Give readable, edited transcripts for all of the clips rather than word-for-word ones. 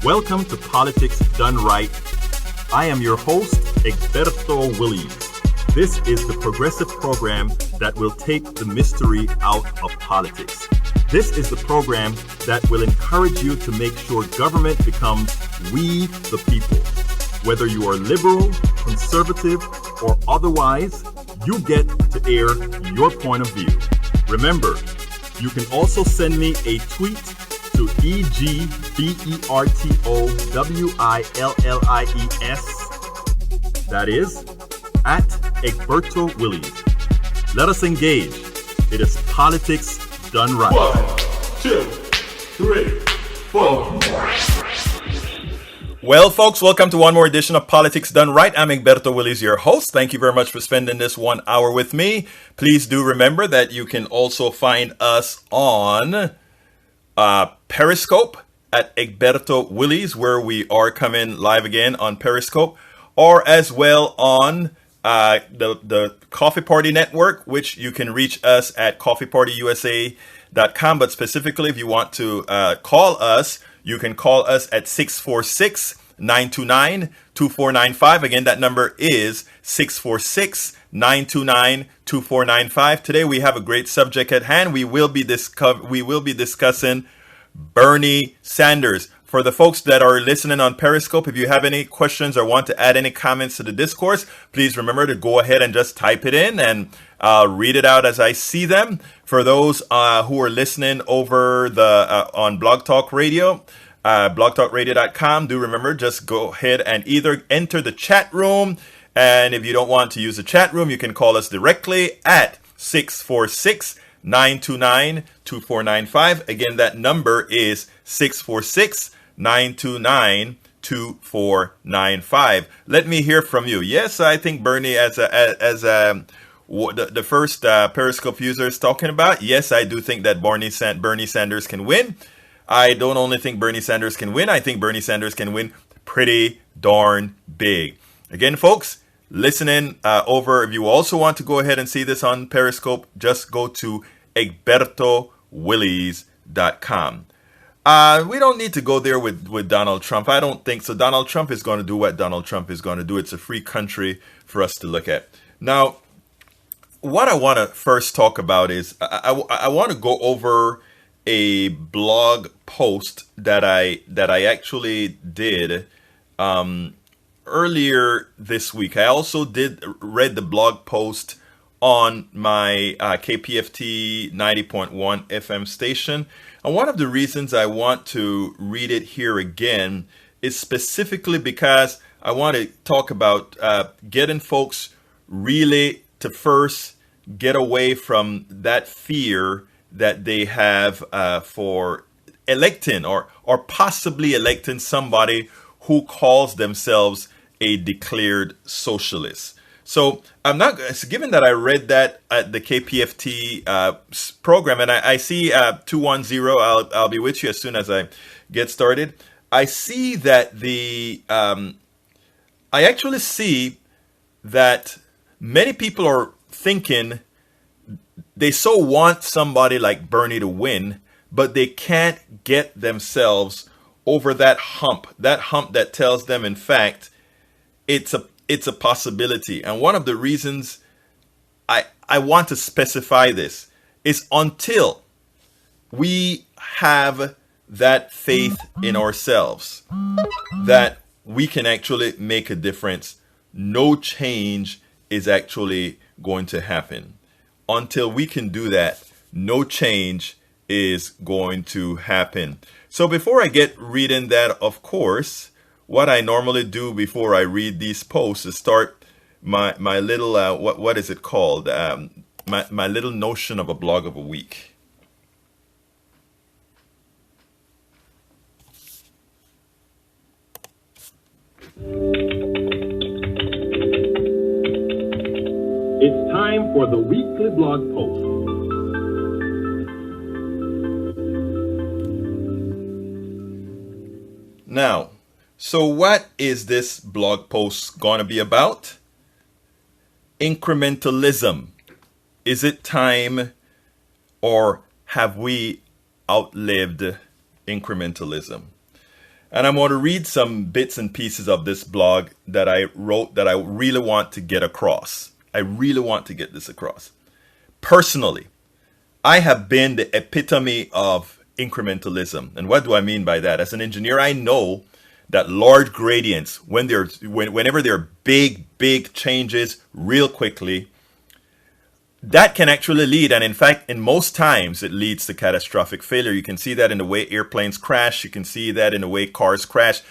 Welcome to Politics Done Right. I am your host, Egberto Willies. This is the progressive program that will take the mystery out of politics. This is the program that will encourage you to make sure government becomes we the people. Whether you are liberal, conservative, or otherwise, you get to air your point of view. Remember, you can also send me a tweet to EGBERTOWILLIES, that is, at Egberto Willies. Let us engage. It is politics done right. 1, 2, 3, 4. Well, folks, welcome to one more edition of Politics Done Right. I'm Egberto Willies, your host. Thank you very much for spending this 1 hour with me. Please do remember that you can also find us on Periscope at Egberto Willies, where we are coming live again on Periscope, or as well on the Coffee Party Network, which you can reach us at coffeepartyusa.com. But specifically, if you want to call us, you can call us at 646-929-2495. Again, that number is 646-929-2495. Today we have a great subject at hand. We will be discussing Bernie Sanders. For the folks that are listening on Periscope, if you have any questions or want to add any comments to the discourse, please remember to go ahead and just type it in, and I'll read it out as I see them. For those who are listening over the on Blog Talk Radio, blogtalkradio.com, do remember, just go ahead and either enter the chat room, and if you don't want to use the chat room, you can call us directly at 646-929-2495. Again, that number is 646-929-2495. Let me hear from you. Yes, I think Bernie, as the first Periscope user is talking about, yes, I do think that Bernie Sanders can win. I don't only think Bernie Sanders can win, I think Bernie Sanders can win pretty darn big. Again, folks, listening over, if you also want to go ahead and see this on Periscope, just go to egbertowillies.com. We don't need to go there with Donald Trump. I don't think so. Donald Trump is going to do what Donald Trump is going to do. It's a free country for us to look at. Now, what I want to first talk about is I want to go over a blog post that I actually did earlier this week. I also read the blog post on my KPFT 90.1 FM station. And one of the reasons I want to read it here again is specifically because I want to talk about getting folks really to first get away from that fear that they have for electing or possibly electing somebody who calls themselves a declared socialist. So I'm not, given that I read that at the KPFT program, and I see 210, I'll be with you as soon as I get started. I see that I actually see that many people are thinking they so want somebody like Bernie to win, but they can't get themselves over that hump that tells them, in fact, it's a possibility. And one of the reasons I want to specify this is until we have that faith in ourselves that we can actually make a difference, no change is actually going to happen. Until we can do that, no change is going to happen. So before I get reading that, of course, what I normally do before I read these posts is start my little, what is it called? My little notion of a blog of a week. It's time for the weekly blog post. Now, So what is this blog post going to be about? Incrementalism. Is it time, or have we outlived incrementalism? And I'm going to read some bits and pieces of this blog that I wrote that I really want to get across. I really want to get this across. Personally, I have been the epitome of incrementalism. And what do I mean by that? As an engineer, I know that large gradients, whenever there are big changes real quickly, that can actually lead, and in fact, in most times, it leads to catastrophic failure. You can see that in the way airplanes crash. You can see that in the way cars crash.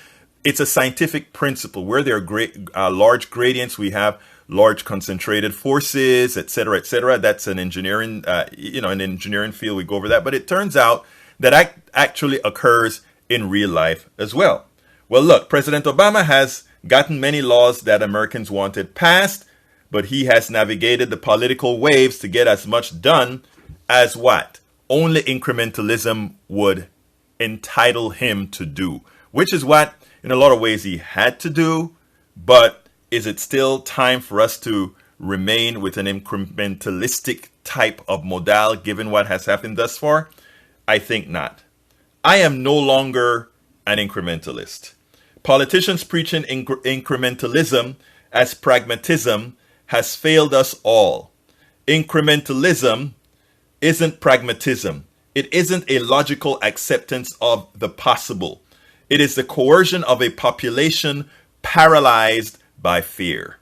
It's a scientific principle. Where there are large gradients, we have large concentrated forces, et cetera, et cetera. That's an engineering, an engineering field. We go over that. But it turns out that actually occurs in real life as well. Well, look, President Obama has gotten many laws that Americans wanted passed, but he has navigated the political waves to get as much done as what only incrementalism would entitle him to do, which is what in a lot of ways he had to do. But is it still time for us to remain with an incrementalistic type of modal given what has happened thus far? I think not. I am no longer an incrementalist. Politicians preaching incrementalism as pragmatism has failed us all. Incrementalism isn't pragmatism. It isn't a logical acceptance of the possible. It is the coercion of a population paralyzed by fear.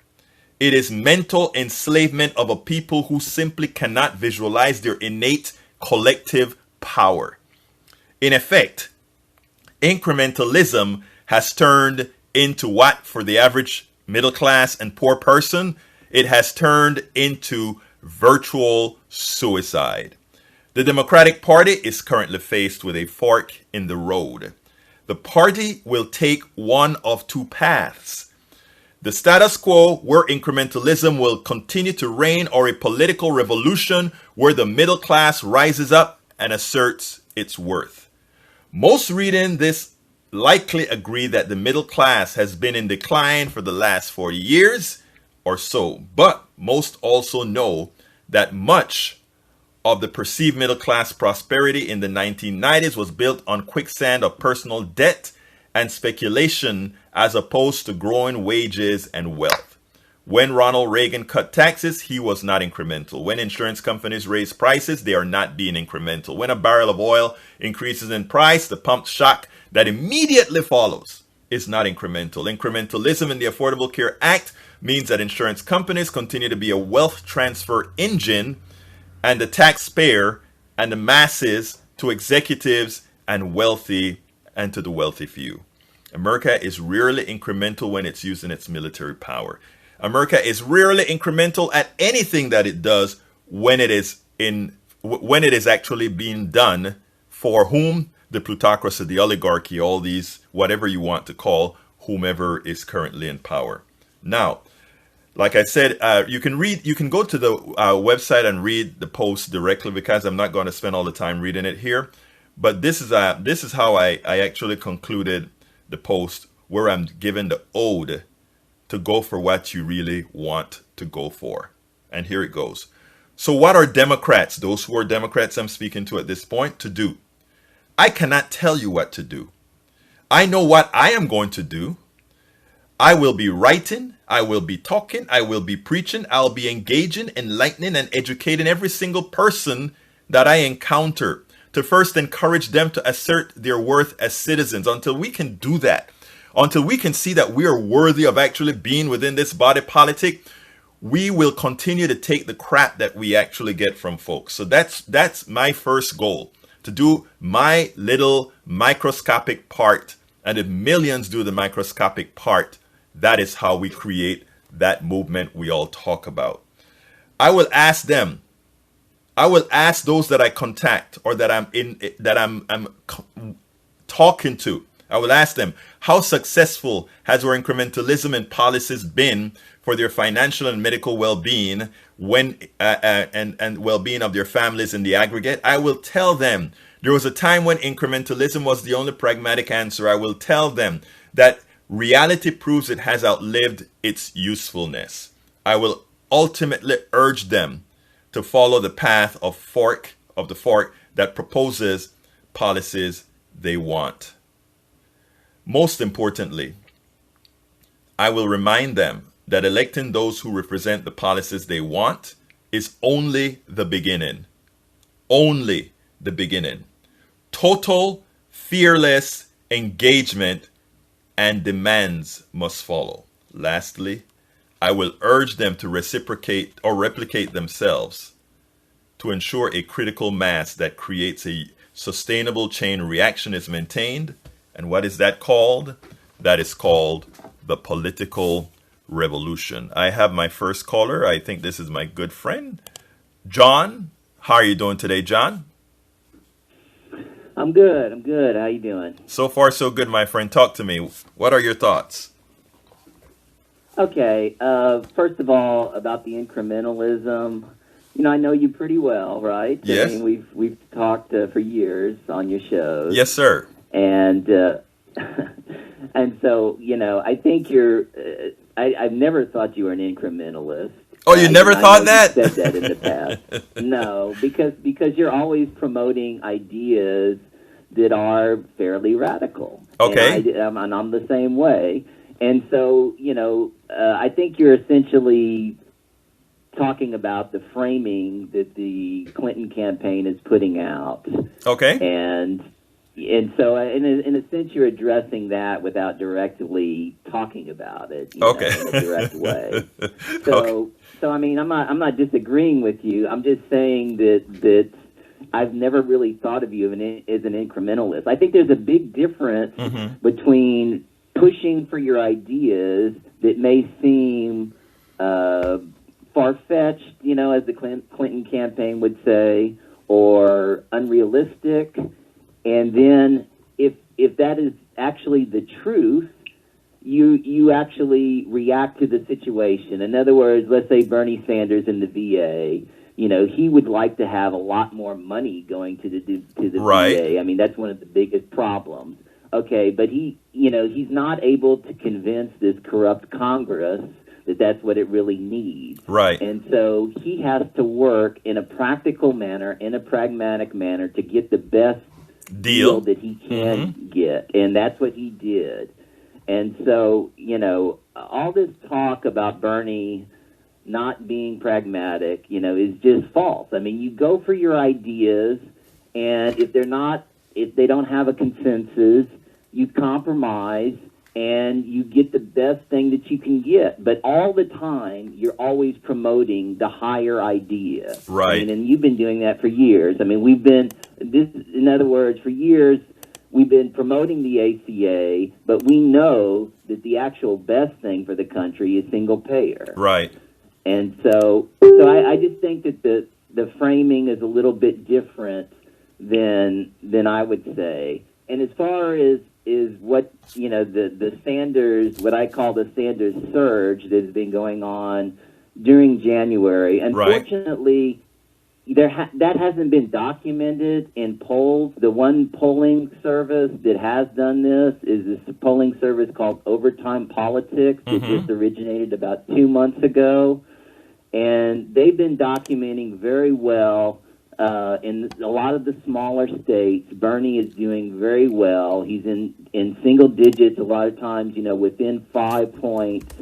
It is mental enslavement of a people who simply cannot visualize their innate collective power. In effect, incrementalism has turned into what, for the average middle class and poor person, it has turned into virtual suicide. The Democratic Party is currently faced with a fork in the road. The party will take one of two paths: the status quo, where incrementalism will continue to reign, or a political revolution where the middle class rises up and asserts its worth. Most reading this likely agree that the middle class has been in decline for the last 40 years or so, but most also know that much of the perceived middle class prosperity in the 1990s was built on quicksand of personal debt and speculation, as opposed to growing wages and wealth. When Ronald Reagan cut taxes, he was not incremental. When insurance companies raise prices, they are not being incremental. When a barrel of oil increases in price, the pump shock that immediately follows is not incremental. Incrementalism in the Affordable Care Act means that insurance companies continue to be a wealth transfer engine, and the taxpayer and the masses to executives and wealthy, and to the wealthy few. America is rarely incremental when it's using its military power. America is rarely incremental at anything that it does when it is actually being done for whom? The plutocracy, the oligarchy, all these, whatever you want to call whomever is currently in power. Now, like I said, you can go to the website and read the post directly, because I'm not going to spend all the time reading it here. But this is how I actually concluded the post, where I'm given the ode to go for what you really want to go for. And here it goes. So what are Democrats, those who are Democrats I'm speaking to at this point, to do? I cannot tell you what to do. I know what I am going to do. I will be writing, I will be talking, I will be preaching, I'll be engaging, enlightening, and educating every single person that I encounter, to first encourage them to assert their worth as citizens. Until we can do that, until we can see that we are worthy of actually being within this body politic, we will continue to take the crap that we actually get from folks. So that's my first goal, to do my little microscopic part. And if millions do the microscopic part, that is how we create that movement we all talk about. I will ask them. I will ask those that I contact, or that I'm talking to. I will ask them, how successful has our incrementalism and policies been for their financial and medical well-being, and well-being of their families in the aggregate? I will tell them there was a time when incrementalism was the only pragmatic answer. I will tell them that Reality proves it has outlived its usefulness. I will ultimately urge them to follow the path of the fork that proposes policies they want. Most importantly, I will remind them that electing those who represent the policies they want is only the beginning. Only the beginning. Total, fearless engagement and demands must follow. Lastly, I will urge them to reciprocate or replicate themselves to ensure a critical mass that creates a sustainable chain reaction is maintained. And what is that called? That is called the political revolution. I have my first caller. I think this is my good friend, John. How are you doing today, John? I'm good. How you doing? So far, so good, my friend. Talk to me. What are your thoughts? Okay. First of all, about the incrementalism, I know you pretty well, right? Yes. I mean, we've talked for years on your shows. Yes, sir. And and so, I think I've never thought you were an incrementalist. Oh, you never thought that? You said that in the past. No, because you're always promoting ideas that are fairly radical. Okay. And I'm the same way. And so, I think you're essentially talking about the framing that the Clinton campaign is putting out. Okay. And so, in a sense, you're addressing that without directly talking about it, in a direct way. So I mean, I'm not disagreeing with you. I'm just saying that I've never really thought of you as an incrementalist. I think there's a big difference between pushing for your ideas that may seem far-fetched, as the Clinton campaign would say, or unrealistic. And then if that is actually the truth, you actually react to the situation. In other words, let's say Bernie Sanders in the VA, he would like to have a lot more money going to the right. VA. I mean, that's one of the biggest problems. Okay, but he's not able to convince this corrupt Congress that that's what it really needs. Right. And so he has to work in a practical manner, in a pragmatic manner, to get the best deal that he can get. And that's what he did. And so, all this talk about Bernie not being pragmatic, is just false. I mean, you go for your ideas, and if they don't have a consensus, you compromise, and you get the best thing that you can get. But all the time, you're always promoting the higher idea. Right. I mean, and you've been doing that for years. I mean, in other words, for years, we've been promoting the ACA, but we know that the actual best thing for the country is single payer. Right. And so I just think that the framing is a little bit different than I would say. And as far as what, the Sanders, what I call the Sanders surge that has been going on during January, unfortunately, that hasn't been documented in polls. The one polling service that has done this is this polling service called Overtime Politics that just originated about 2 months ago. And they've been documenting very well in a lot of the smaller states. Bernie is doing very well. He's in single digits a lot of times, within 5 points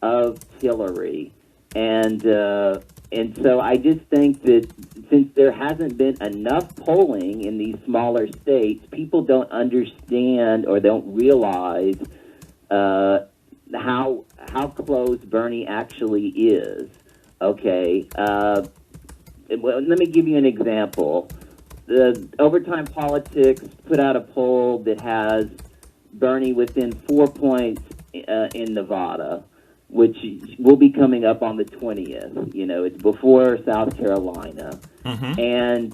of Hillary. And so I just think that since there hasn't been enough polling in these smaller states, people don't understand or don't realize how close Bernie actually is. Okay, let me give you an example. The Overtime Politics put out a poll that has Bernie within 4 points in Nevada, which will be coming up on the 20th. It's before South Carolina. And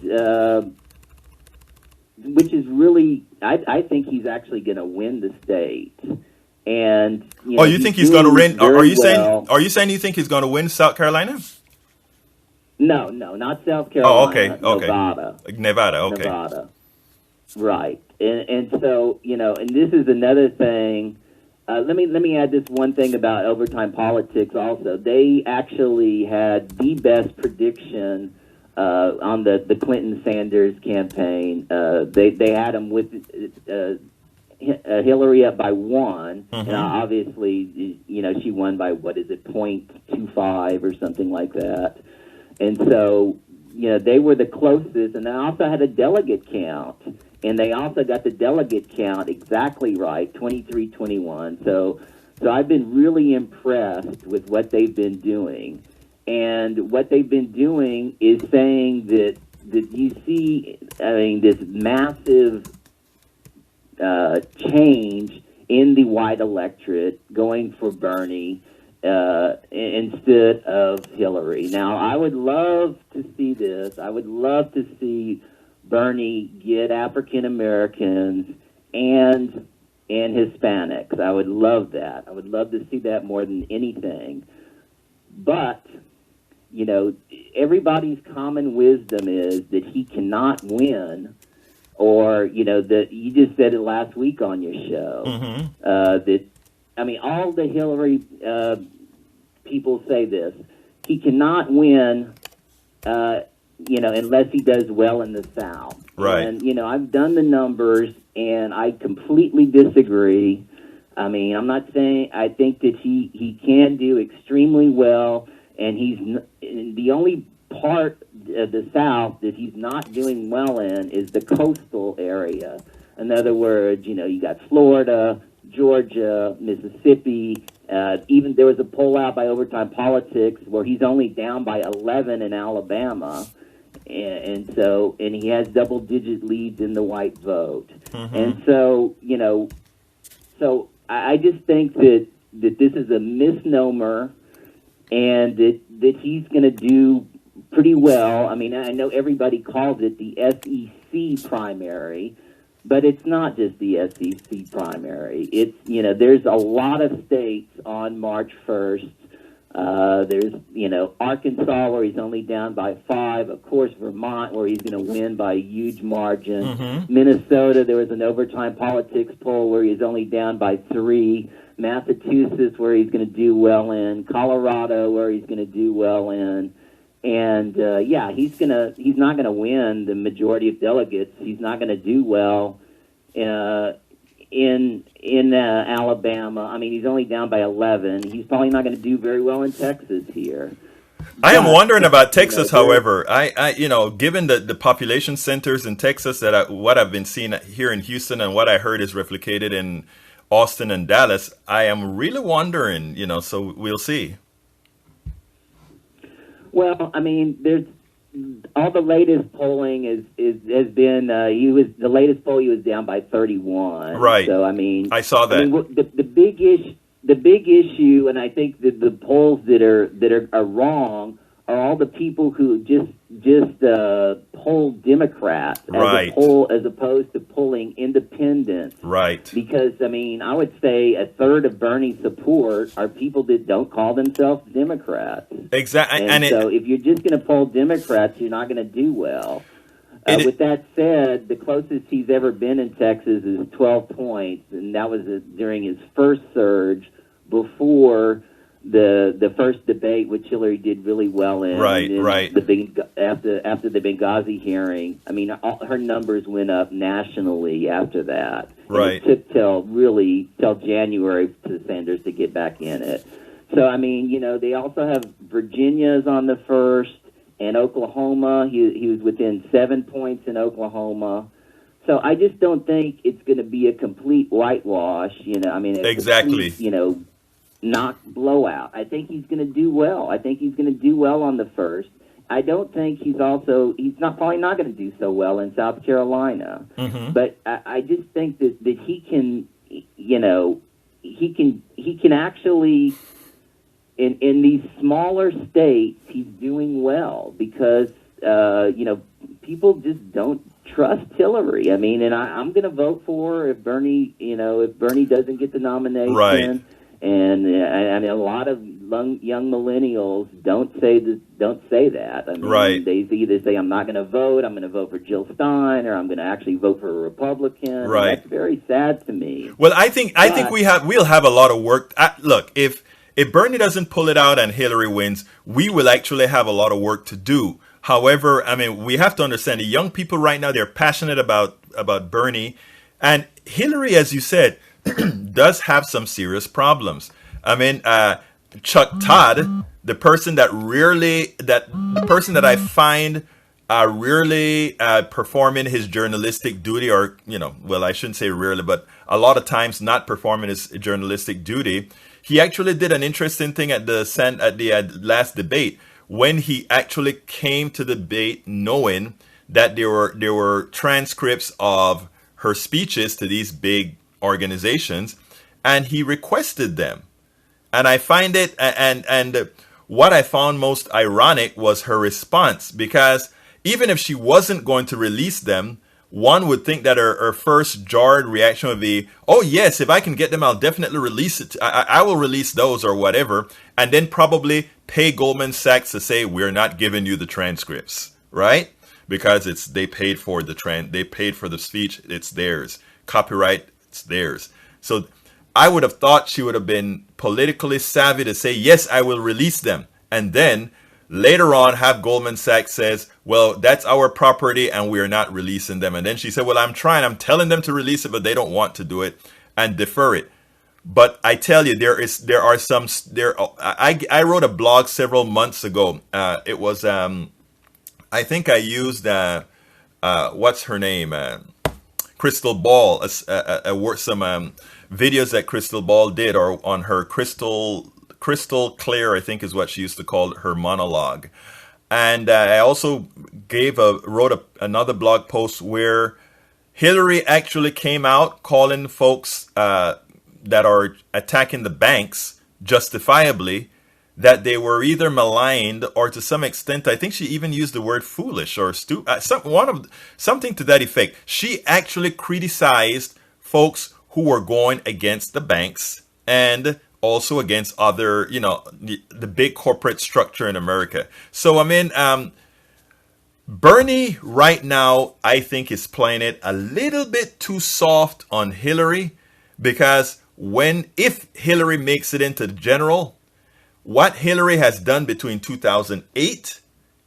which is really, I think he's actually going to win the state. And you think he's going to win? Are you saying you think he's going to win South Carolina? No, not South Carolina. Oh, okay. Nevada, okay. Nevada. Right. And so, and this is another thing. let me add this one thing about overtime politics. Also, they actually had the best prediction on the Clinton Sanders campaign. They had them with Hillary up by 1, and obviously, she won by, what is it, 0.25 or something like that. And so, they were the closest, and they also had a delegate count, and they also got the delegate count exactly right, 23-21. So I've been really impressed with what they've been doing. And what they've been doing is saying that you see, this massive change in the white electorate going for Bernie instead of Hillary. Now, I would love to see this. I would love to see Bernie get African Americans and Hispanics. I would love that. I would love to see that more than anything. But, everybody's common wisdom is that he cannot win. Or, that you just said it last week on your show, all the Hillary people say this. He cannot win, unless he does well in the South. Right. And, I've done the numbers, and I completely disagree. I'm not saying I think that he can do extremely well, and he's the only part of the South that he's not doing well in is the coastal area. In other words, you got Florida, Georgia, Mississippi. Even there was a poll out by Overtime Politics where he's only down by 11 in Alabama, and he has double-digit leads in the white vote. And so I just think that this is a misnomer, and that he's going to do pretty well. I know everybody calls it the SEC primary, but it's not just the SEC primary. It's, there's a lot of states on March 1st. There's, Arkansas, where he's only down by 5. Of course, Vermont, where he's going to win by a huge margin. Minnesota, there was an Overtime Politics poll where he's only down by 3. Massachusetts, where he's going to do well in. Colorado, where he's going to do well in. And he's not gonna win the majority of delegates. He's not gonna do well in Alabama. He's only down by 11. He's probably not gonna do very well in Texas here. I am wondering about Texas, however. I given the population centers in Texas what I've been seeing here in Houston and what I heard is replicated in Austin and Dallas, I am really wondering. So we'll see. Well, there's all the latest polling has been the latest poll he was down by 31. Right. So I saw that. The big issue, and I think that the polls that are wrong are all the people who just poll Democrats as opposed to polling independents. Right. Because I would say a third of Bernie's support are people that don't call themselves Democrats. Exactly. And so if you're just going to poll Democrats, you're not going to do well. With that said, the closest he's ever been in Texas is 12 points, and that was during his first surge before the first debate, which Hillary did really well in. Right. After the Benghazi hearing, her numbers went up nationally after that. Right. And it took till January for Sanders to get back in it. So they also have Virginia's on the first, and Oklahoma. He was within 7 points in Oklahoma. So I just don't think it's going to be a complete whitewash. Exactly. Complete, knock blowout. I think he's going to do well. I think he's going to do well on the first. I don't think he's probably not going to do so well in South Carolina. But I just think that he can, he can actually, in these smaller states, he's doing well because, people just don't trust Hillary. And I'm going to vote for her if Bernie doesn't get the nomination. Right. And a lot of young millennials don't say that. I mean, Right. they either say, I'm not going to vote, I'm going to vote for Jill Stein, or I'm going to actually vote for a Republican. Right. And that's very sad to me. Well, I think we'll have a lot of work. Look, if Bernie doesn't pull it out and Hillary wins, we will actually have a lot of work to do. However, I mean, we have to understand the young people right now, they're passionate about Bernie, and Hillary, as you said, does have some serious problems. I mean, Chuck Todd, the person that I find rarely performing his journalistic duty, or, well, I shouldn't say rarely, but a lot of times not performing his journalistic duty. He actually did an interesting thing at the last debate, when he actually came to the debate knowing that there were transcripts of her speeches to these big organizations, and he requested them. And I find it, and what I found most ironic was her response, because even if she wasn't going to release them, one would think that her first jarred reaction would be, oh yes, if I can get them, I'll definitely release it. I will release those or whatever, and then probably pay Goldman Sachs to say, we're not giving you the transcripts, right? Because they paid for the speech, it's theirs. Copyright, it's theirs. So I would have thought she would have been politically savvy to say, yes, I will release them. And then later on have Goldman Sachs says, well, that's our property and we're not releasing them. And then she said, well, I'm telling them to release it, but they don't want to do it, and defer it. But I tell you, I wrote a blog several months ago. It was, I think I used, what's her name? Crystal Ball, some videos that Crystal Ball did, or on her Crystal Clear, I think is what she used to call her monologue. And I also wrote another blog post where Hillary actually came out calling folks that are attacking the banks justifiably that they were either maligned, or to some extent, I think she even used the word foolish or stupid, something to that effect. She actually criticized folks who were going against the banks and also against other, the big corporate structure in America. So, I mean, Bernie right now, I think, is playing it a little bit too soft on Hillary, because if Hillary makes it into the general, what Hillary has done between 2008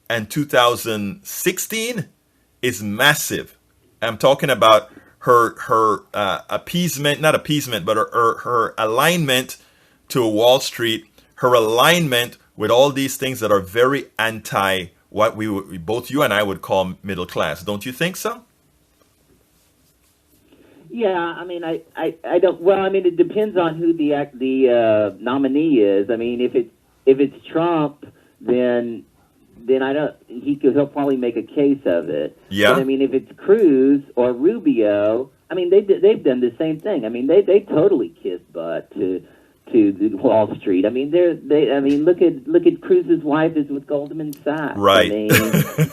and 2016 is massive. I'm talking about her appeasement, not appeasement, but her alignment to Wall Street, her alignment with all these things that are very anti what both you and I would call middle class. Don't you think so? Yeah, I mean, I don't. Well, I mean, it depends on who the nominee is. I mean, if it's Trump, then I don't. He'll probably make a case of it. Yeah. But, I mean, if it's Cruz or Rubio, I mean, they've done the same thing. I mean, they totally kissed butt to the Wall Street. I mean, look at Cruz's wife is with Goldman Sachs. Right. I mean,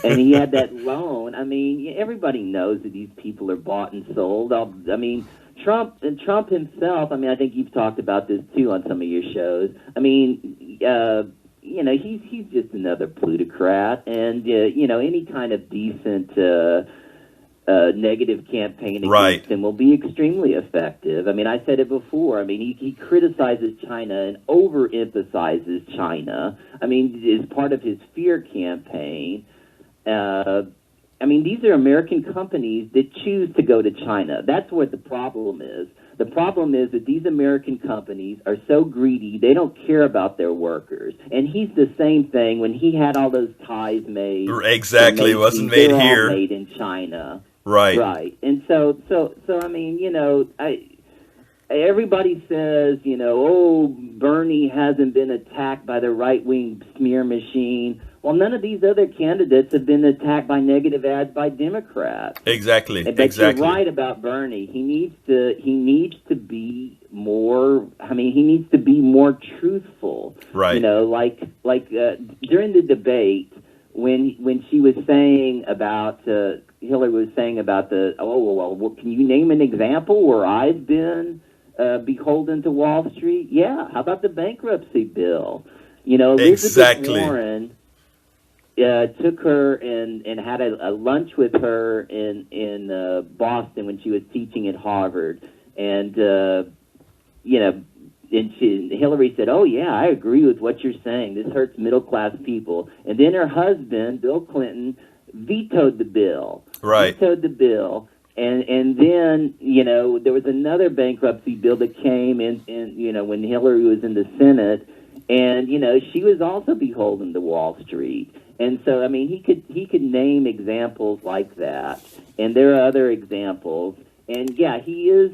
and he had that loan. I mean, everybody knows that these people are bought and sold. I mean, Trump himself. I mean, I think you've talked about this too on some of your shows. I mean, he's just another plutocrat, and any kind of decent negative campaign against him will be extremely effective. I mean, I said it before. I mean, he criticizes China and overemphasizes China. I mean, as part of his fear campaign. I mean, these are American companies that choose to go to China. That's what the problem is. The problem is that these American companies are so greedy, they don't care about their workers. And he's the same thing when he had all those ties made. Exactly, it wasn't made here. All made in China. Right. Right. And so I mean, everybody says, Bernie hasn't been attacked by the right-wing smear machine. Well, none of these other candidates have been attacked by negative ads by Democrats. Exactly. But you're right about Bernie. He needs to be more. I mean, he needs to be more truthful. Right. Like during the debate when she was saying about Hillary was saying about well, can you name an example where I've been beholden to Wall Street? Yeah. How about the bankruptcy bill? Elizabeth Exactly. Warren took her and had a lunch with her in Boston when she was teaching at Harvard, and and Hillary said, "Oh yeah, I agree with what you're saying. This hurts middle class people." And then her husband, Bill Clinton, vetoed the bill. Right. Vetoed the bill. And then, there was another bankruptcy bill that came in, when Hillary was in the Senate, and, she was also beholden to Wall Street. And so, I mean, he could name examples like that, and there are other examples. And yeah, he's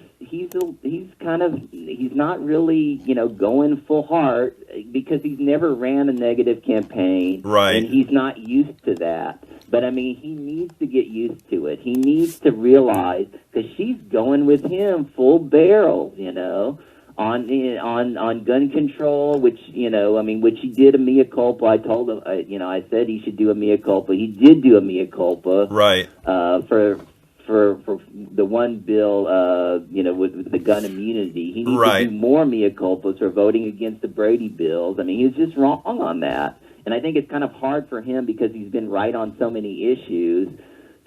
not really, going full heart because he's never ran a negative campaign. Right. And he's not used to that. But I mean, he needs to get used to it. He needs to realize, because she's going with him full barrel, on gun control, which which he did a mea culpa. I told him, I said he should do a mea culpa. He did do a mea culpa. Right. For the one bill, with the gun immunity. He needs to do more mea culpas for voting against the Brady bills. I mean, he was just wrong on that. And I think it's kind of hard for him because he's been right on so many issues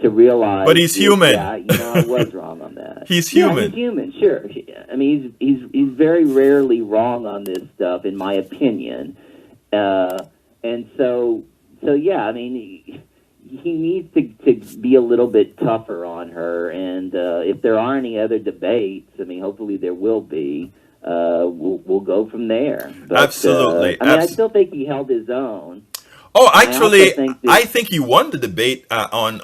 to realize. But he's human. Yeah, I was wrong on that. He's human. Yeah, he's human, sure. I mean, he's very rarely wrong on this stuff, in my opinion. And so yeah, I mean, he needs to be a little bit tougher on her. And if there are any other debates, I mean, hopefully there will be. We'll go from there. But, Absolutely. I still think he held his own. Oh, actually, I think he won the debate on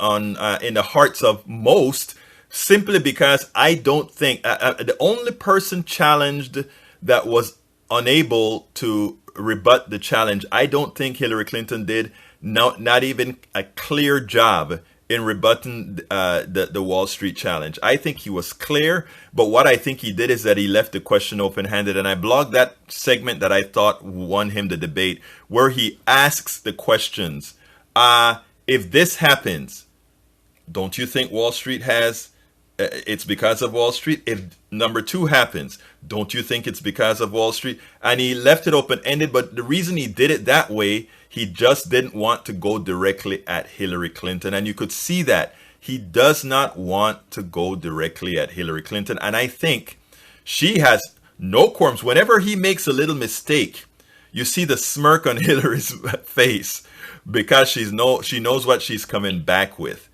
in the hearts of most, simply because I don't think the only person challenged that was unable to rebut the challenge, I don't think Hillary Clinton did not even a clear job in rebutting the Wall Street challenge. I think he was clear, but what I think he did is that he left the question open-handed, and I blogged that segment that I thought won him the debate, where he asks the questions. If this happens, don't you think Wall Street has... it's because of Wall Street? If number 2 happens, don't you think it's because of Wall Street? And he left it open-ended, but the reason he did it that way, he just didn't want to go directly at Hillary Clinton. And you could see that. He does not want to go directly at Hillary Clinton. And I think she has no qualms. Whenever he makes a little mistake, you see the smirk on Hillary's face because she knows what she's coming back with.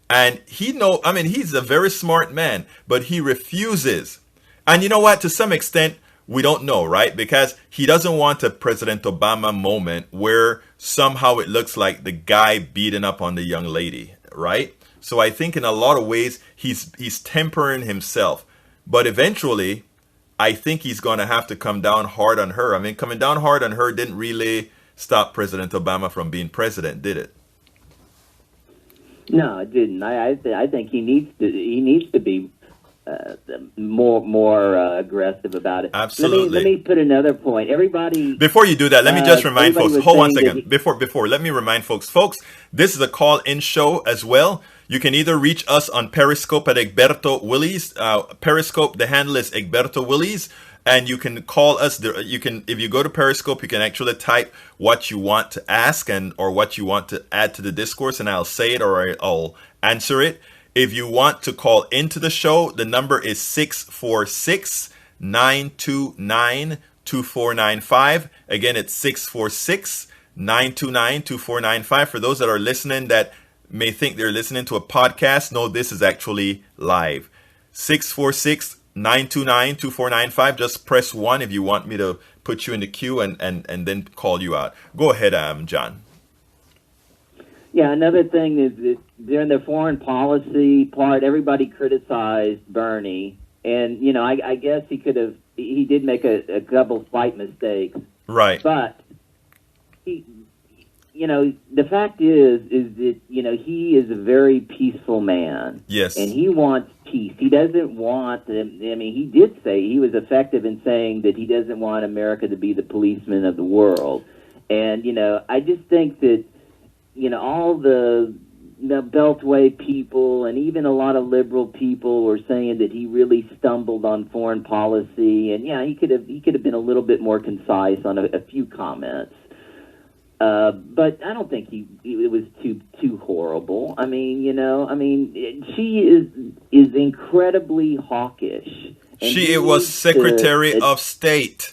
And he's a very smart man, but he refuses. And you know what? To some extent, we don't know, right? Because he doesn't want a President Obama moment where somehow it looks like the guy beating up on the young lady, right? So I think in a lot of ways, he's tempering himself. But eventually, I think he's going to have to come down hard on her. I mean, coming down hard on her didn't really stop President Obama from being president, did it? No, it didn't. I think he needs to be more aggressive about it. Absolutely. Let me put another point. Everybody. Before you do that, let me just remind folks. Hold one second. Before, let me remind folks. Folks, this is a call-in show as well. You can either reach us on Periscope at Egberto Willies. Periscope, the handle is Egberto Willies. And you can call us. If you go to Periscope, you can actually type what you want to ask or what you want to add to the discourse, and I'll say it or I'll answer it. If you want to call into the show, the number is 646-929-2495. Again, it's 646-929-2495. For those that are listening that may think they're listening to a podcast, no, this is actually live. 646-929-2495. Just press 1 if you want me to put you in the queue and then call you out. Go ahead, John. Yeah, another thing is that during the foreign policy part, everybody criticized Bernie. And, I guess he did make a couple slight mistakes. Right. But, the fact is that, he is a very peaceful man. Yes. And he wants peace. He doesn't want, he did say, he was effective in saying that he doesn't want America to be the policeman of the world. And, I just think that, all the Beltway people and even a lot of liberal people were saying that he really stumbled on foreign policy. And yeah, he could have been a little bit more concise on a few comments. But I don't think it was too horrible. I mean, she is incredibly hawkish. And It was Secretary of State,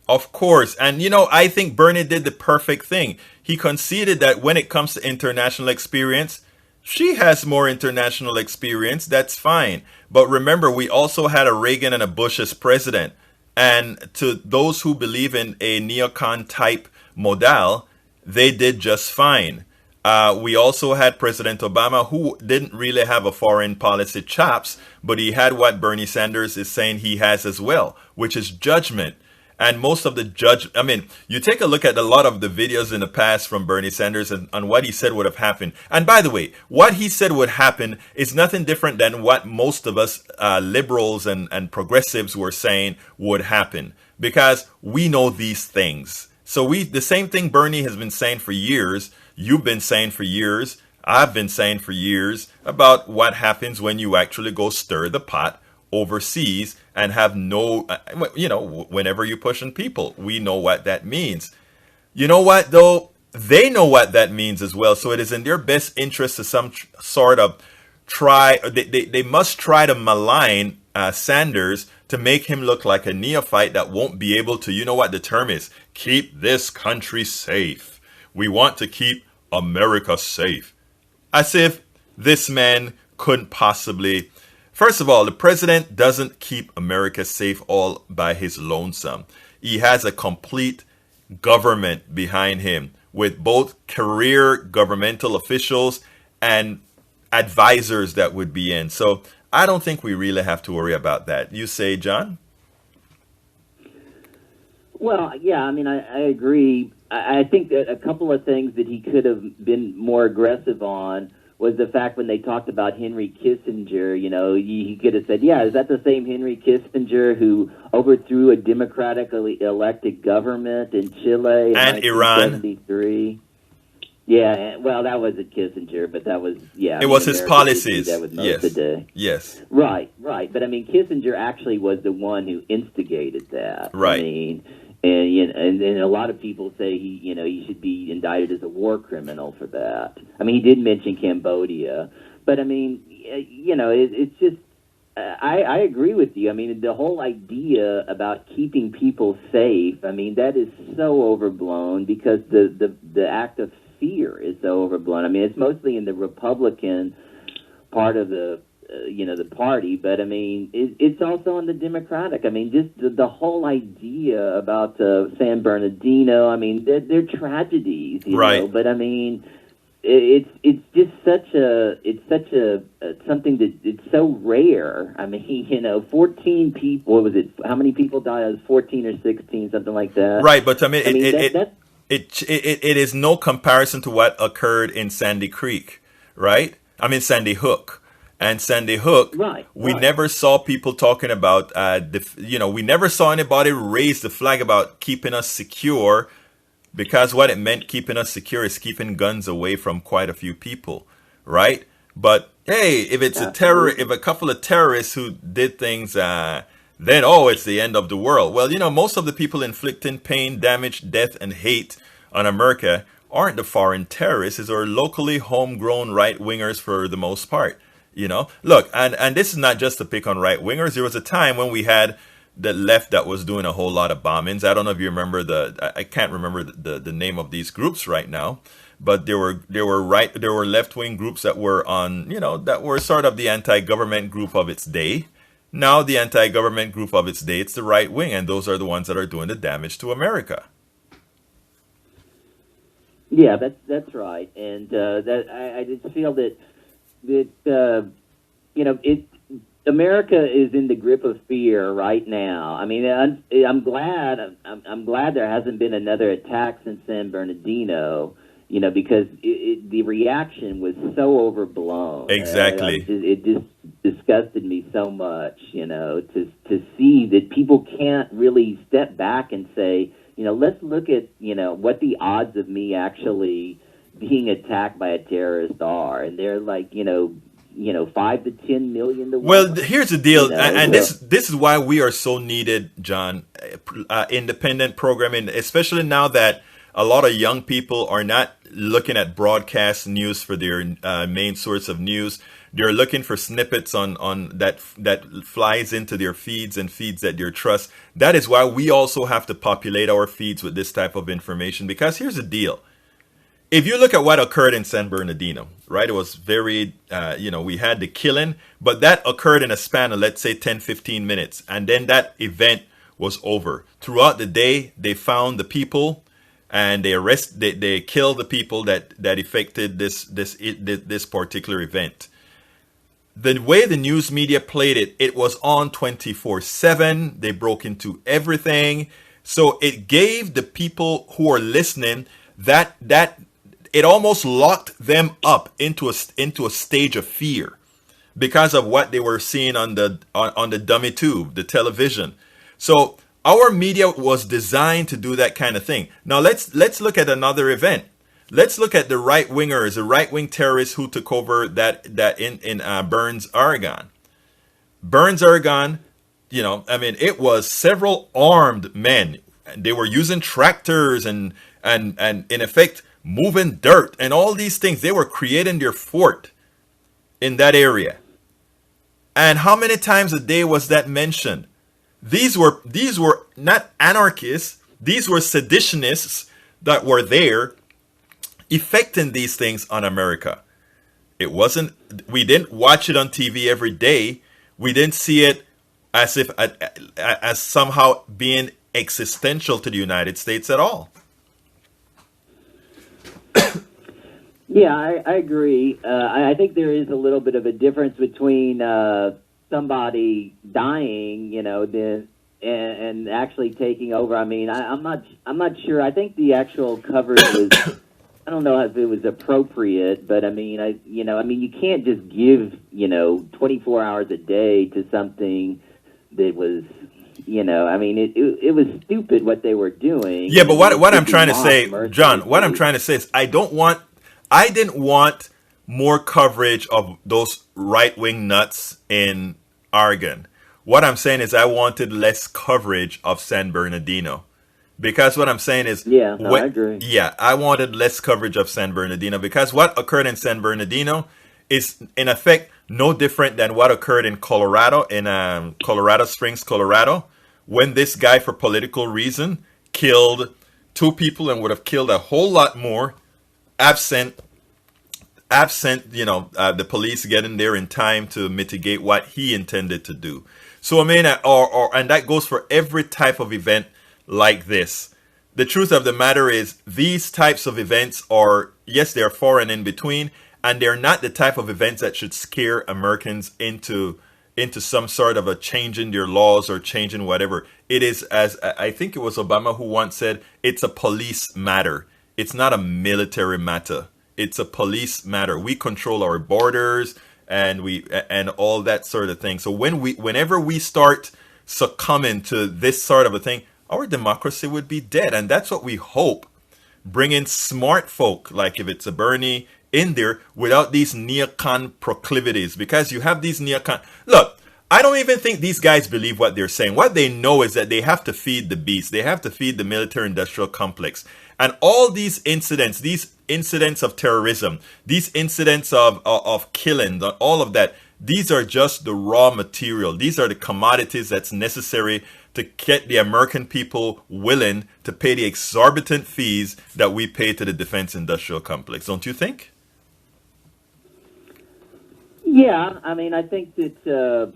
of course. And I think Bernie did the perfect thing. He conceded that when it comes to international experience, she has more international experience. That's fine. But remember, we also had a Reagan and a Bush as president. And to those who believe in a neocon type model, they did just fine. We also had President Obama, who didn't really have a foreign policy chops, but he had what Bernie Sanders is saying he has as well, which is judgment. And most of the you take a look at a lot of the videos in the past from Bernie Sanders and on what he said would have happened. And by the way, what he said would happen is nothing different than what most of us liberals and progressives were saying would happen, because we know these things. So the same thing Bernie has been saying for years, you've been saying for years, I've been saying for years about what happens when you actually go stir the pot overseas and have whenever you're pushing people, we know what that means. You know what, though? They know what that means as well. So it is in their best interest to some sort of they must try to malign Sanders to make him look like a neophyte that won't be able to, you know what the term is, keep this country safe. We want to keep America safe. As if this man couldn't possibly. First of all, the president doesn't keep America safe all by his lonesome. He has a complete government behind him with both career governmental officials and advisors that would be in. So I don't think we really have to worry about that. You say, John? Well, yeah, I mean, I agree. I think that a couple of things that he could have been more aggressive on was the fact when they talked about Henry Kissinger, he could have said, yeah, is that the same Henry Kissinger who overthrew a democratically elected government in Chile in and Iran? 1973? Yeah, well, that wasn't Kissinger, but that was, yeah. It was his policies. That was most of the day. Yes. Right. But I mean, Kissinger actually was the one who instigated that. Right. I mean, and a lot of people say he should be indicted as a war criminal for that. I mean, he did mention Cambodia, but I mean, it's just I agree with you. I mean, the whole idea about keeping people safe, I mean, that is so overblown because the act of fear is so overblown. I mean, it's mostly in the Republican part of the party, but I mean, it's also on the Democratic. I mean, just the whole idea about San Bernardino. I mean, they're tragedies, you know. But I mean, it's just such a something that it's so rare. I mean, 14 people. What was it? How many people died? It was 14 or 16, something like that. Right, but I mean, it is no comparison to what occurred in Sandy Creek, right? I mean, Sandy Hook. And Sandy Hook, we never saw people talking about, we never saw anybody raise the flag about keeping us secure, because what it meant keeping us secure is keeping guns away from quite a few people, right? But hey, if it's if a couple of terrorists who did things, then it's the end of the world. Well, most of the people inflicting pain, damage, death, and hate on America aren't the foreign terrorists, it's our locally homegrown right-wingers for the most part. Look, and this is not just to pick on right-wingers. There was a time when we had the left that was doing a whole lot of bombings. I don't know if you remember I can't remember the name of these groups right now, but there were left-wing groups that were on, that were sort of the anti-government group of its day. Now the anti-government group of its day, it's the right wing, and those are the ones that are doing the damage to America. Yeah, that's right, and I just feel that America is in the grip of fear right now. I mean, I'm glad there hasn't been another attack since San Bernardino, because the reaction was so overblown. Exactly. It just disgusted me so much, to see that people can't really step back and say, let's look at, what the odds of me actually being attacked by a terrorist are, and they're like 5 to 10 million to 1. Well, here's the deal, and this is why we are so needed, John. Independent programming, especially now that A lot of young people are not looking at broadcast news for their main source of news. They're looking for snippets on that flies into their feeds and feeds that they trust. That is why we also have to populate our feeds with this type of information. Because here's the deal. If you look at what occurred in San Bernardino, right, it was very, we had the killing, but that occurred in a span of, let's say, 10, 15 minutes. And then that event was over. Throughout the day, they found the people and they killed the people that affected this particular event. The way the news media played it, it was on 24/7. They broke into everything. So it gave the people who are listening that it almost locked them up into a stage of fear because of what they were seeing on the dummy tube, the television. So our media was designed to do that kind of thing. Now let's look at another event. Let's look at the right wingers, the right wing terrorists who took over that in Burns, Oregon. Burns, Oregon, it was several armed men. They were using tractors and in effect moving dirt and all these things. They were creating their fort in that area. And how many times a day was that mentioned? These were not anarchists. These were seditionists that were there effecting these things on America. We didn't watch it on TV every day. We didn't see it as somehow being existential to the United States at all. Yeah, I agree. I think there is a little bit of a difference between somebody dying, and actually taking over. I mean, I'm not sure. I think the actual coverage was. I don't know if it was appropriate, but I mean, you can't just give 24 hours a day to something that was. It was stupid what they were doing. Yeah, but what I'm trying to say, John, what I'm trying to say is I didn't want more coverage of those right-wing nuts in Oregon. What I'm saying is I wanted less coverage of San Bernardino. Because what I'm saying is... Yeah, I agree. Yeah, I wanted less coverage of San Bernardino because what occurred in San Bernardino is, in effect, no different than what occurred in Colorado, in Colorado Springs, Colorado, when this guy, for political reason, killed 2 people and would have killed a whole lot more absent, the police getting there in time to mitigate what he intended to do. So, I mean, and that goes for every type of event like this. The truth of the matter is these types of events are, yes, they're far and in between, and they're not the type of events that should scare Americans into some sort of a change in their laws or change in whatever. It is, as I think it was Obama who once said, it's a police matter. It's not a military matter. It's a police matter. We control our borders and all that sort of thing. So whenever we start succumbing to this sort of a thing, our democracy would be dead. And that's what we hope. Bring in smart folk, like if it's a Bernie, in there without these neocon proclivities. Because you have these neocon... Look, I don't even think these guys believe what they're saying. What they know is that they have to feed the beast. They have to feed the military-industrial complex. And all these incidents of terrorism, these incidents of killing, all of that, these are just the raw material. These are the commodities that's necessary to get the American people willing to pay the exorbitant fees that we pay to the defense industrial complex. Don't you think? Yeah, I mean, I think that,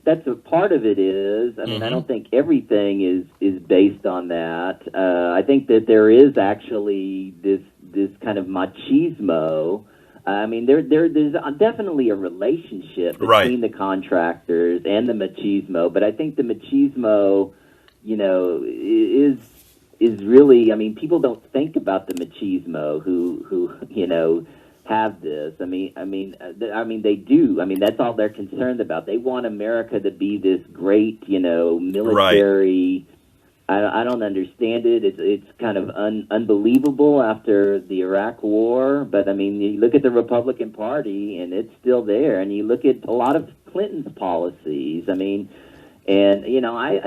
that's a part of it is. I mean, I don't think everything is based on that. I think that there is actually this kind of machismo. I mean, there's definitely a relationship between the contractors and the machismo, but I think the machismo, is really. I mean, people don't think about the machismo who have this. I mean, they do. I mean, that's all they're concerned about. They want America to be this great, military. I don't understand it. It's kind of unbelievable after the Iraq War. But, I mean, you look at the Republican Party, and it's still there. And you look at a lot of Clinton's policies. I mean, And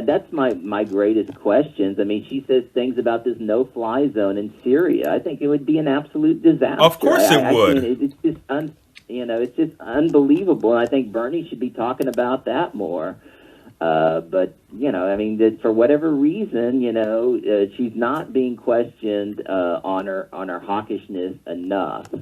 that's my greatest questions. I mean, she says things about this no-fly zone in Syria. I think it would be an absolute disaster. Of course it would. It's just it's just unbelievable. And I think Bernie should be talking about that more. But I mean, for whatever reason, she's not being questioned on her hawkishness enough.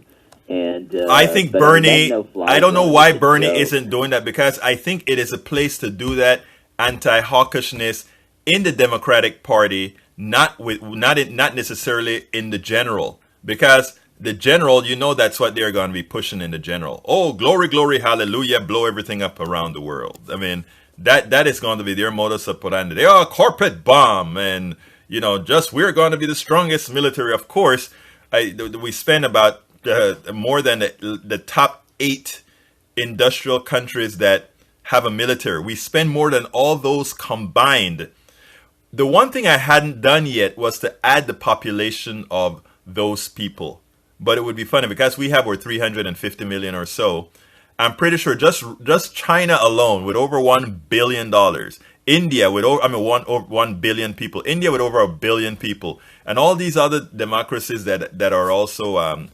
And I think Bernie. I don't know why Bernie isn't doing that, because I think it is a place to do that anti-hawkishness in the Democratic Party, not necessarily in the general, because the general, that's what they're going to be pushing in the general. Oh, glory, glory, hallelujah, blow everything up around the world. I mean, that is going to be their modus operandi. They are a corporate bomb, and just we're going to be the strongest military. Of course, we spend about more than the top 8 industrial countries that have a military. We spend more than all those combined. The one thing I hadn't done yet was to add the population of those people. But it would be funny because we have over 350 million or so. I'm pretty sure just China alone with over $1 billion. India with over 1 billion people. India with over 1 billion people. And all these other democracies that are also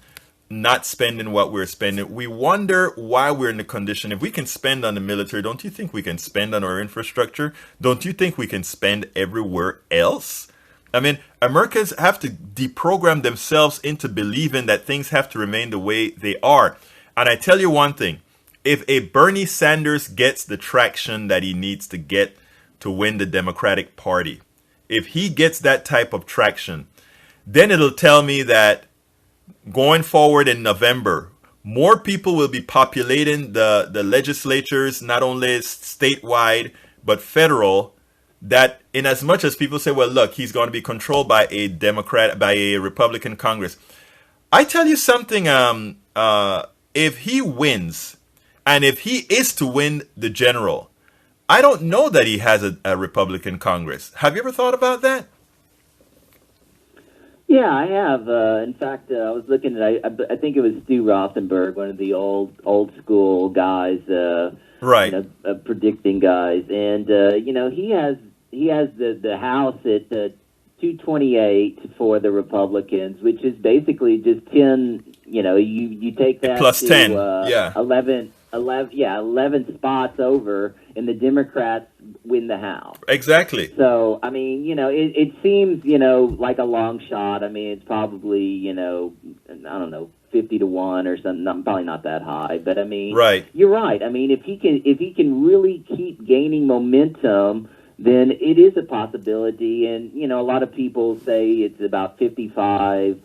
not spending what we're spending. We wonder why we're in the condition. If we can spend on the military, don't you think we can spend on our infrastructure? Don't you think we can spend everywhere else? I mean, Americans have to deprogram themselves into believing that things have to remain the way they are. And I tell you one thing, if a Bernie Sanders gets the traction that he needs to get to win the Democratic Party, if he gets that type of traction, then it'll tell me that going forward in November, more people will be populating the legislatures, not only statewide, but federal, that in as much as people say, well, look, he's going to be controlled by a Republican Congress. I tell you something, if he wins, and if he is to win the general, I don't know that he has a Republican Congress. Have you ever thought about that? Yeah, I have. In fact, I was looking at. I think it was Stu Rothenberg, one of the old school guys, right? Predicting guys, and he has the House at 228 for the Republicans, which is basically just 10. You take that plus to, 10, 11 spots over, and the Democrats win the House. Exactly. So, I mean, it seems, like a long shot. I mean, it's probably, I don't know, 50-1 or something. Probably not that high, but I mean, right. You're right. I mean, if he can really keep gaining momentum, then it is a possibility. And, a lot of people say it's about 55%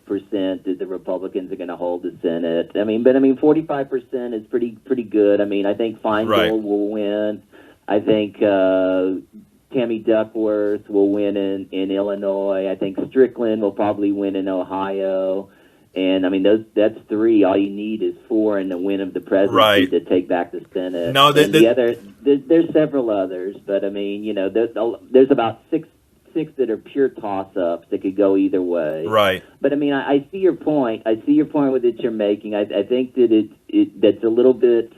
that the Republicans are going to hold the Senate. I mean, 45% is pretty good. I mean, I think Feingold will win. I think Tammy Duckworth will win in Illinois. I think Strickland will probably win in Ohio. And, I mean, that's 3. All you need is 4 in the win of the presidency to take back the Senate. No, there's several others, but, I mean, there's about six that are pure toss-ups that could go either way. Right. But, I mean, I see your point. I see your point with it you're making. I think that that's a little bit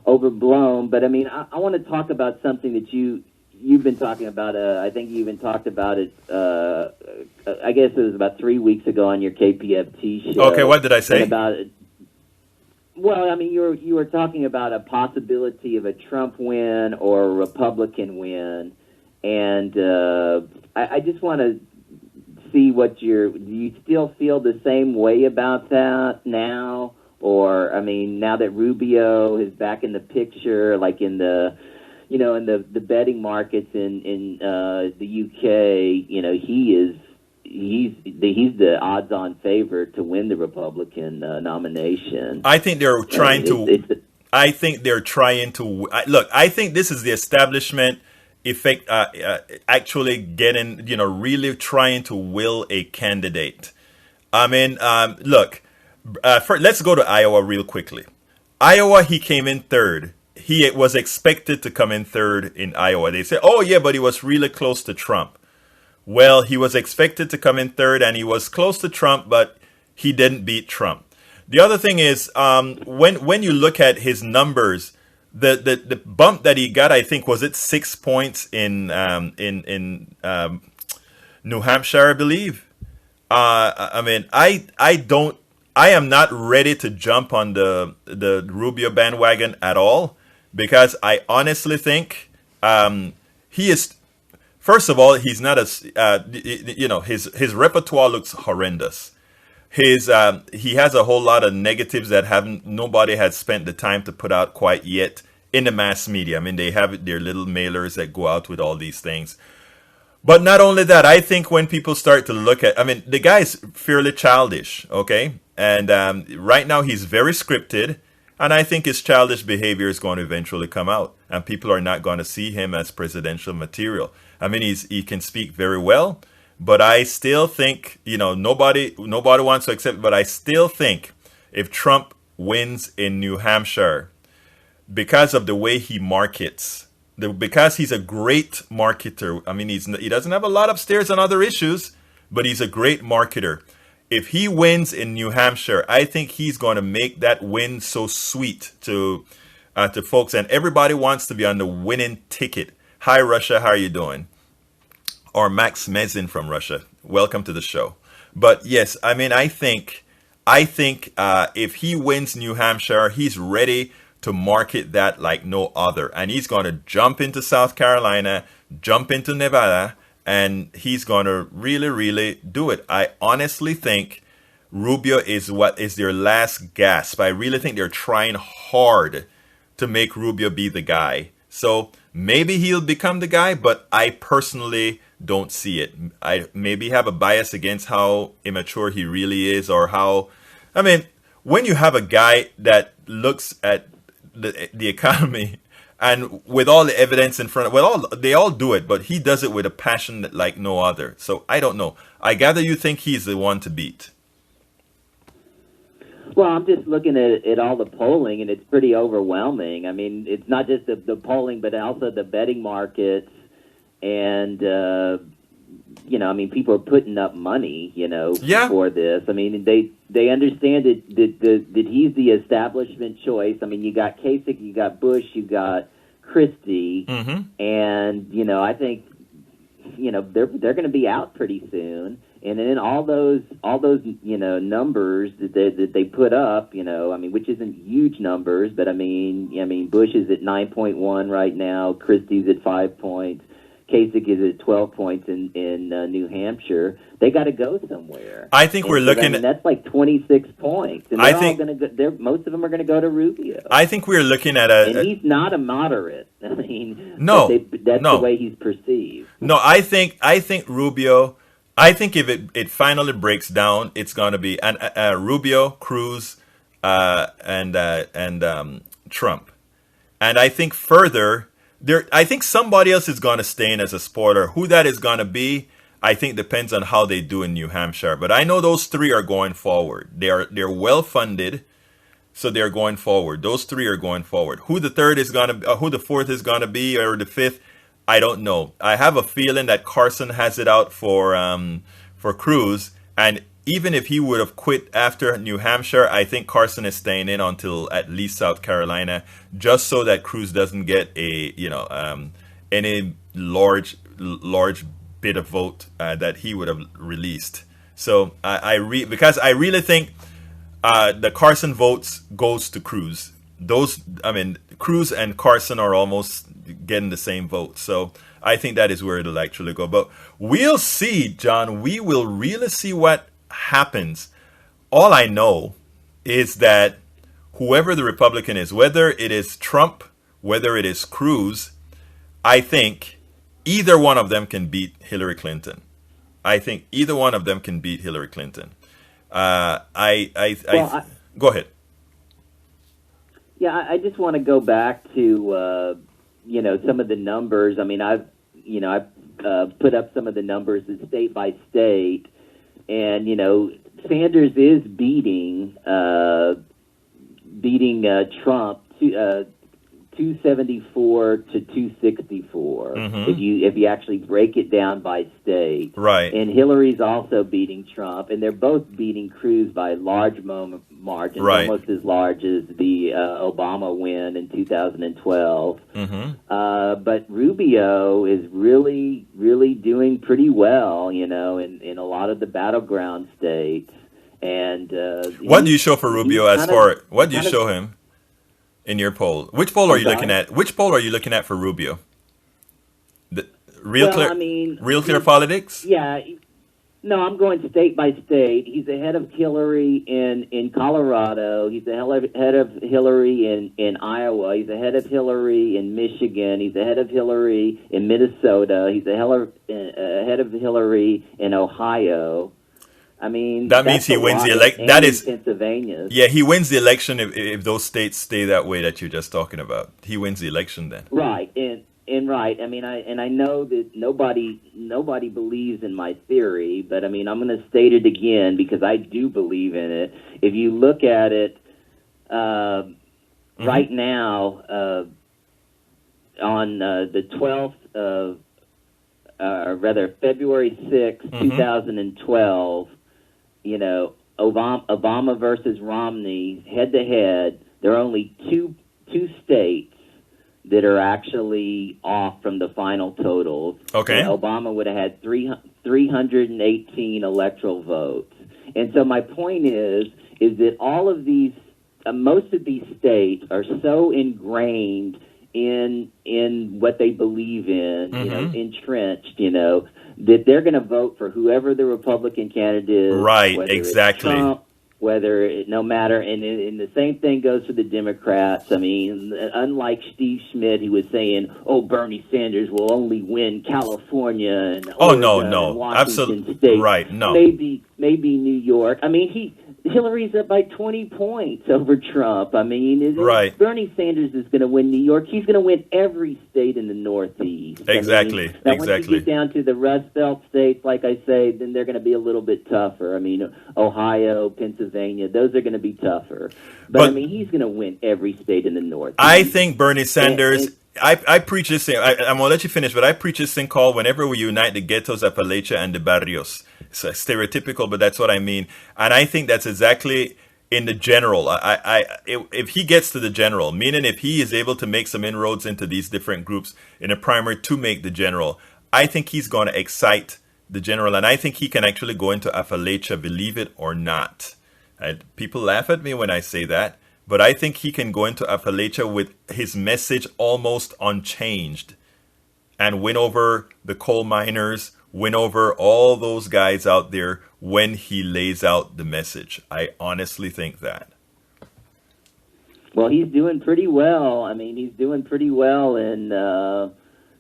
overblown. But, I mean, I want to talk about something that you've been talking about. I think you even talked about it, I guess it was about 3 weeks ago on your KPFT show. Okay, what did I say? Well, I mean, you were talking about a possibility of a Trump win or a Republican win, and I just want to see do you still feel the same way about that now? Or, I mean, now that Rubio is back in the picture, like in the the betting markets in the UK, he's the odds-on favorite to win the Republican nomination. I think they're trying to. I think they're trying to look. I think this is the establishment effect, actually getting, really trying to will a candidate. I mean, look. Let's go to Iowa real quickly. Iowa, he came in third. He was expected to come in third in Iowa. They say, oh, yeah, but he was really close to Trump. Well, he was expected to come in third, and he was close to Trump, but he didn't beat Trump. The other thing is, when you look at his numbers the bump that he got, I think, was it 6 points in New Hampshire, I believe. I mean, I am not ready to jump on the Rubio bandwagon at all, because I honestly think he is. First of all, he's not his repertoire looks horrendous. He has a whole lot of negatives that haven't nobody has spent the time to put out quite yet in the mass media. I mean, they have their little mailers that go out with all these things. But not only that, I think when people start to look at, I mean, the guy is fairly childish, okay? And right now he's very scripted, and I think his childish behavior is going to eventually come out, and people are not going to see him as presidential material. I mean, he can speak very well, but I still think, nobody wants to accept it, but I still think if Trump wins in New Hampshire, because of the way he markets, because he's a great marketer. I mean, he doesn't have a lot upstairs on other issues, but he's a great marketer. If he wins in New Hampshire, I think he's going to make that win so sweet to folks, and everybody wants to be on the winning ticket. Hi, Russia, how are you doing? Or Max Mezin from Russia, welcome to the show. But yes, I mean, I think if he wins New Hampshire, he's ready to market that like no other. And he's going to jump into South Carolina, jump into Nevada, and he's going to really, really do it. I honestly think Rubio is what is their last gasp. I really think they're trying hard to make Rubio be the guy. So maybe he'll become the guy, but I personally don't see it. I maybe have a bias against how immature he really is, or how, I mean, when you have a guy that looks at the economy and with all the evidence in front of, they all do it, but he does it with a passion like no other. So I don't know. I gather you think he's the one to beat. Well, I'm just looking at all the polling, and it's pretty overwhelming. I mean, it's not just the polling, but also the betting markets, and I mean, people are putting up money, for this. I mean, they understand that he's the establishment choice. I mean, you got Kasich, you got Bush, you got Christie, and I think they're going to be out pretty soon. And then all those numbers that they put up, I mean, which isn't huge numbers, but I mean Bush is at 9.1 right now, Christie's at 5 points. Kasich is at 12 points in New Hampshire. They got to go somewhere. I think we're looking at that's like 26 points, and they're all going to go. Most of them are going to go to Rubio. I think we're looking at and he's not a moderate. I mean, no, that's the way he's perceived. No, I think Rubio. I think if it finally breaks down, it's going to be Rubio, Cruz, and Trump, and I think further. I think somebody else is going to stay in as a spoiler. Who that is going to be, I think depends on how they do in New Hampshire. But I know those three are going forward. They're well funded, so they're going forward. Those three are going forward. Who the third is going to, who the fourth is going to be, or the fifth, I don't know. I have a feeling that Carson has it out for Cruz, and even if he would have quit after New Hampshire, I think Carson is staying in until at least South Carolina, just so that Cruz doesn't get any large bit of vote that he would have released. So because I really think the Carson votes goes to Cruz. Cruz and Carson are almost getting the same vote. So I think that is where it'll actually go. But we'll see, John. We will really see what happens. All I know is that whoever the Republican is, whether it is Trump, whether it is Cruz, I think either one of them can beat Hillary Clinton. I think either one of them can beat Hillary Clinton. Go ahead. Yeah, I just want to go back to some of the numbers. I mean, I've put up some of the numbers state by state. And Sanders is beating Trump 274 to 264. If you actually break it down by state, Right. And Hillary's also beating Trump, and they're both beating Cruz by large margins, Right. almost as large as the Obama win in 2012. But Rubio is really, really doing pretty well, you know, in a lot of the battleground states. And what do you show for Rubio as far? What do you kind of- show him in your poll? Which poll are you sorry? looking at? Which poll are you looking at for Rubio? The real Well, clear, I mean, real clear politics. Yeah. No, I'm going state by state. He's ahead of Hillary in Colorado. He's ahead of Hillary in Iowa. He's ahead of Hillary in Michigan. He's ahead of Hillary in Minnesota. He's ahead of Hillary in Ohio. I mean, That means he wins the election. election. That is Pennsylvania. Yeah, he wins the election if those states stay that way that you're just talking about. He wins the election then. Right, and right. I mean, I know that nobody believes in my theory, but I mean, I'm going to state it again because I do believe in it. If you look at it right now, on the 12th of, February 6th, 2012, you know, Obama versus Romney, head to head. There are only two states that are actually off from the final totals. Okay. And Obama would have had 318 electoral votes. And so my point is that all of these, most of these states are so ingrained in what they believe in, you know, entrenched, you know, that they're going to vote for whoever the Republican candidate is. Right, whether it's exactly. Trump, no matter, and the same thing goes for the Democrats. I mean, unlike Steve Schmidt, who was saying, "Oh, Bernie Sanders will only win California and Oregon and Washington absolutely State, right, no, maybe New York." I mean, Hillary's up by 20 points over Trump. I mean, right. Bernie Sanders is going to win New York. He's going to win every state in the Northeast. Exactly, Now, exactly. Once you get down to the Rust Belt states, like I say, then they're going to be a little bit tougher. I mean, Ohio, Pennsylvania, those are going to be tougher. But I mean, he's going to win every state in the Northeast. I think Bernie Sanders. I preach this thing. I'm gonna let you finish, but I preach this thing called "Whenever we unite the ghettos, Appalachia, and the barrios." It's stereotypical, but that's what I mean. And I think that's exactly in the general. If he gets to the general, meaning if he is able to make some inroads into these different groups in a primary to make the general, I think he's going to excite the general, and I think he can actually go into Appalachia, believe it or not. People laugh at me when I say that. But I think he can go into Appalachia with his message almost unchanged and win over the coal miners, win over all those guys out there when he lays out the message. I honestly think that. Well, he's doing pretty well. I mean, he's doing pretty well in,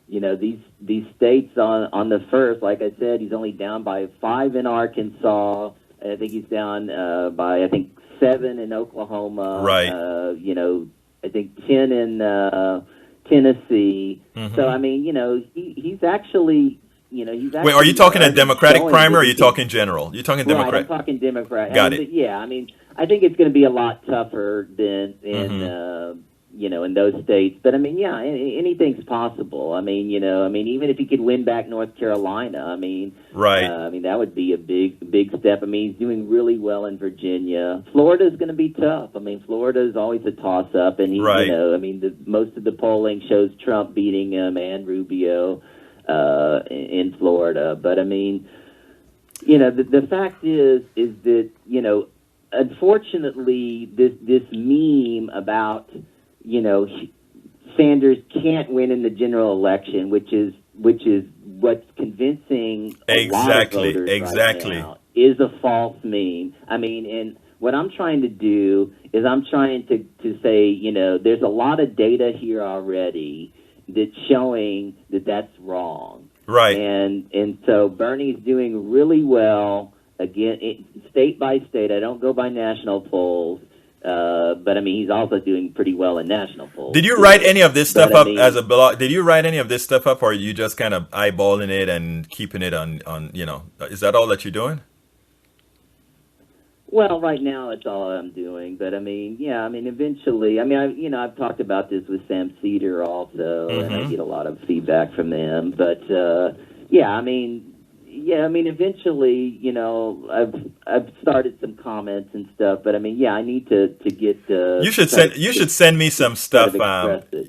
you know, these states on the first. Like I said, he's only down by 5 in Arkansas. I think he's down by, 7 in Oklahoma. Right. You know, I think 10 in Tennessee. So, I mean, you know, he's actually, you know, he's actually... Wait, are you talking a Democratic showing primary or are that you talking general? You're talking Democrat. Right, I'm talking Democrat. Got it. Yeah, I mean, I think it's going to be a lot tougher than in, you know, in those states. But I mean, yeah, anything's possible. I mean, you know, even if he could win back North Carolina, I mean, right. I mean, that would be a big step. I mean, he's doing really well in Virginia. Florida's going to be tough. I mean, Florida is always a toss-up, and you know, I mean, most of the polling shows Trump beating him and Rubio in Florida. But I mean, you know, the fact is that, you know, unfortunately, this meme about, you know, Sanders can't win in the general election, which is what's convincing a lot of voters right now, is a false meme. I mean, and what I'm trying to do is I'm trying to say, you know, there's a lot of data here already that's showing that that's wrong. Right. And so Bernie's doing really well, again, state by state. I don't go by national polls. But I mean, he's also doing pretty well in national polls. Did you write any of this stuff up as a blog? Did you write any of this stuff up, or are you just kind of eyeballing it and keeping it on? You know, is that all that you're doing? Well, right now it's all I'm doing, but I mean, yeah, I mean, eventually, I mean, I've talked about this with Sam Cedar also, and I get a lot of feedback from them. But eventually, I've started some comments and stuff, but I mean, yeah, I need to get. You should send me some stuff.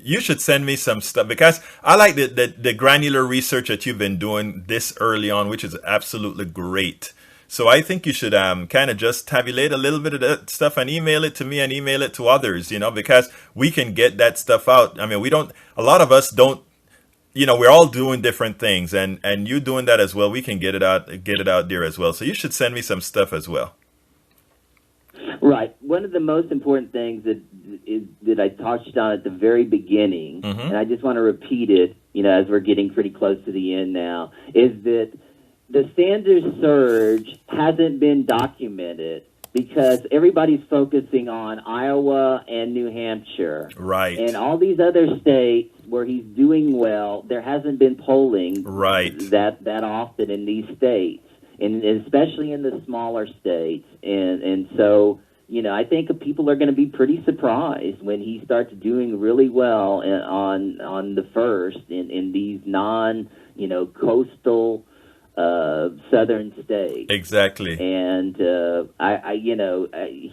You should send me some stuff because I like the granular research that you've been doing this early on, which is absolutely great. So I think you should kind of just tabulate a little bit of that stuff and email it to me and email it to others, because we can get that stuff out. I mean, a lot of us don't, we're all doing different things, and you doing that as well. We can get it out there as well. So you should send me some stuff as well. Right. One of the most important things that I touched on at the very beginning, and I just want to repeat it, as we're getting pretty close to the end now, is that the Sanders surge hasn't been documented because everybody's focusing on Iowa and New Hampshire. Right. And all these other states where he's doing well, there hasn't been polling that often in these states, and especially in the smaller states. And so, I think people are going to be pretty surprised when he starts doing really well on the first in these coastal southern states. Exactly. And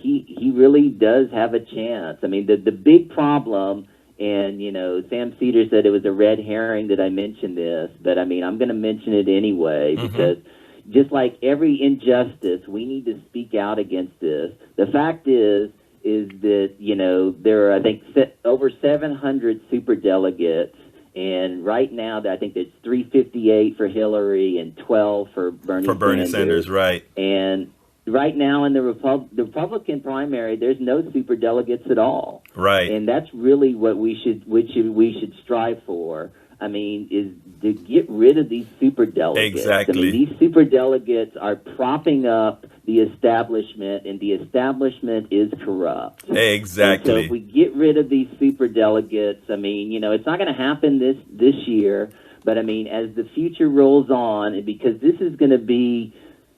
he really does have a chance. I mean, the big problem, and Sam Cedar said it was a red herring that I mentioned this, but I mean, I'm going to mention it anyway because just like every injustice, we need to speak out against this. The fact is that there are, I think, over 700 superdelegates. And right now, I think it's 358 for Hillary and 12 for Bernie Sanders, right? And right now in the Republican primary, there's no superdelegates at all, right? And that's really what we should strive for. I mean, is to get rid of these superdelegates. Exactly. I mean, these superdelegates are propping up the establishment, and the establishment is corrupt. Exactly. And so if we get rid of these superdelegates, I mean, it's not going to happen this year, but I mean, as the future rolls on, and because this is going to be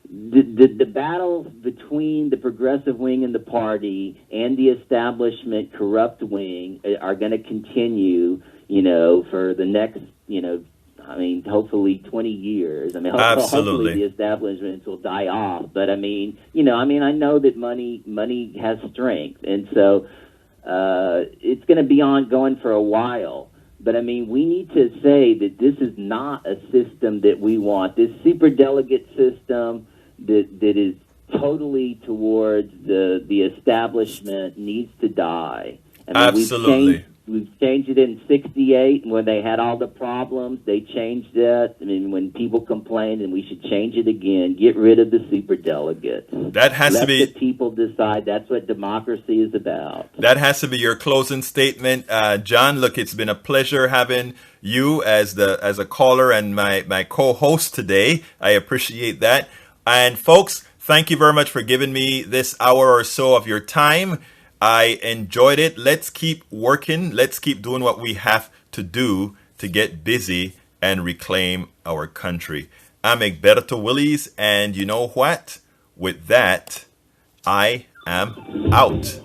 the battles between the progressive wing in the party and the establishment corrupt wing are going to continue, for the next, hopefully 20 years. I mean, hopefully the establishments will die off. But I mean, I know that money has strength, and so it's going to be ongoing for a while. But I mean, we need to say that this is not a system that we want. This superdelegate system that is totally towards the establishment needs to die. I mean, absolutely. We've changed it in '68 when they had all the problems. They changed it. I mean, when people complained, and we should change it again. Get rid of the superdelegates. That has to be. Let the people decide. That's what democracy is about. That has to be your closing statement, John. Look, it's been a pleasure having you as a caller and my co-host today. I appreciate that. And folks, thank you very much for giving me this hour or so of your time. I enjoyed it. Let's keep working. Let's keep doing what we have to do to get busy and reclaim our country. I'm Egberto Willies, and you know what? With that, I am out.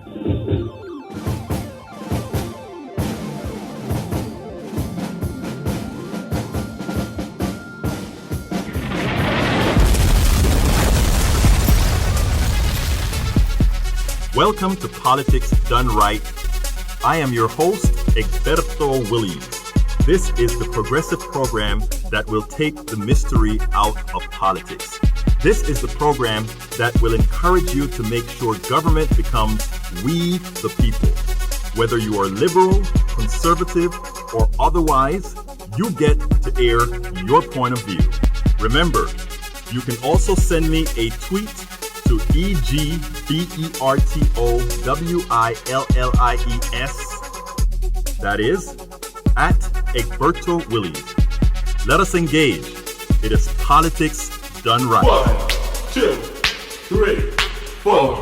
Welcome to Politics Done Right. I am your host, Egberto Willies. This is the progressive program that will take the mystery out of politics. This is the program that will encourage you to make sure government becomes we the people. Whether you are liberal, conservative, or otherwise, you get to air your point of view. Remember, you can also send me a tweet to EGBERTOWILLIES. That is at Egberto Willies. Let us engage. It is politics done right. 1, 2, 3, 4.